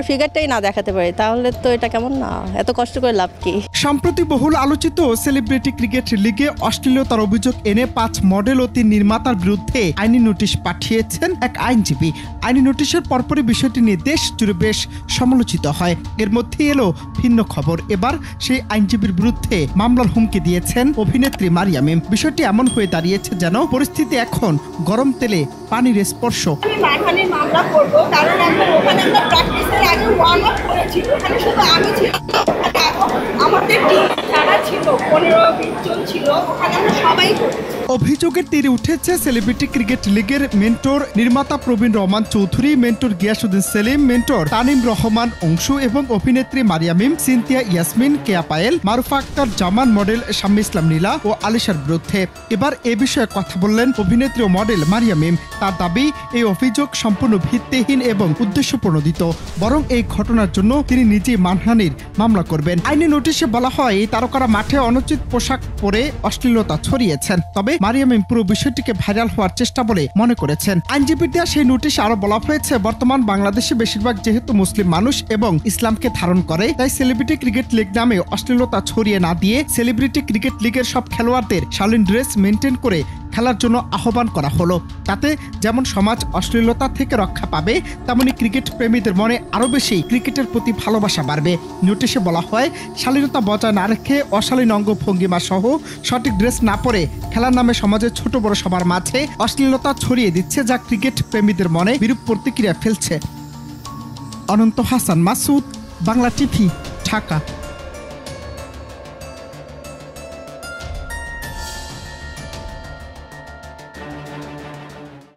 আপনার ফিগারটাই না দেখাতে পারি তাহলে তো এটা কেমন না, এত কষ্ট করে লাভ কি। সম্প্রতি বহুল আলোচিত সেলিব্রিটি ক্রিকেট লিগে অশ্লীলতার অভিযোগ এনে 5 মডেল ও 3 নির্মাতার বিরুদ্ধে আইনি নোটিশ পাঠিয়েছেন এক আইনজীবী। আইনি নোটিশের পরপরই বিষয়টি নিয়ে দেশ জুড়ে বেশ সমালোচিত হয়। এর মধ্যে এলো ভিন্ন খবর। এবার সেই আইনজীবীর বিরুদ্ধে মামলার হুমকি দিয়েছেন অভিনেত্রী মারিয়া মিম। বিষয়টি এমন হয়ে দাঁড়িয়েছে যেন পরিস্থিতি এখন গরম তেলে পানির স্পর্শ। আমি মানহানির মামলা করব, কারণ ওখানে আমরা প্র্যাকটিসের আগে ওয়ার্ম আপ করেছি। ওখানে শুধু আমি ছিলাম, আমাদের টিম যারা ছিল 15-20 জন ছিল, ওখানে আমরা সবাই করেছি। অভিযোগের তীরে উঠেছে সেলিব্রিটি ক্রিকেট লিগের মেন্টর নির্মাতা প্রবীণ রহমান চৌধুরী, মেন্টর গিয়াসউদ্দিন সেলিম, মেন্টর তানিম রহমান অংশু এবং অভিনেত্রী মারিয়া মিম, সিনথিয়া ইয়াসমিন, কেয়া পায়েল, মারুফা আক্তার জামান, মডেল শাম্মী ইসলাম নীলা ও আলিশার বিরুদ্ধে। এবার এ বিষয়ে কথা বললেন অভিনেত্রী ও মডেল মারিয়া মিম। তার দাবি, এই অভিযোগ সম্পূর্ণ ভিত্তিহীন এবং উদ্দেশ্যপ্রণোদিত। বরং এই ঘটনার জন্য তিনি নিজেই মানহানির মামলা করবেন। আইনি নোটিশে বলা হয়, এই তারকারা মাঠে অনুচিত পোশাক পরে অশ্লীলতা ছড়িয়েছেন। তবে মারিয়া মিম পুরো বিষয়টিকে ভাইরাল হওয়ার চেষ্টা বলে মনে করেছেন। আইনজীবীর দেওয়া সেই নোটিশে আরো বলা হয়েছে, বর্তমান বাংলাদেশে বেশিরভাগ যেহেতু মুসলিম মানুষ এবং ইসলামকে ধারণ করে, তাই সেলিব্রিটি ক্রিকেট লিগ নামে অশ্লীলতা ছড়িয়ে না দিয়ে সেলিব্রিটি ক্রিকেট লিগের সব খেলোয়াড়দের শালীন ড্রেস মেনটেন করে খেলার জন্য আহ্বান করা হলো। তাতে যেমন সমাজ অশ্লীলতা থেকে রক্ষা পাবে, তেমনি ক্রিকেট প্রেমীদের মনে আরো বেশি ক্রিকেটের প্রতি ভালোবাসা বাড়বে। নোটিশে বলা হয়, শালীনতা বজায় না রেখে অশালীন অঙ্গভঙ্গিমা সহ সঠিক ড্রেস না পরে খেলার নামে সমাজের ছোট বড় সবার মাঝে অশ্লীলতা ছড়িয়ে দিচ্ছে, যা ক্রিকেট প্রেমীদের মনে বিরূপ প্রতিক্রিয়া ফেলছে। অনন্ত হাসান মাসুদ, বাংলা টিভি, ঢাকা।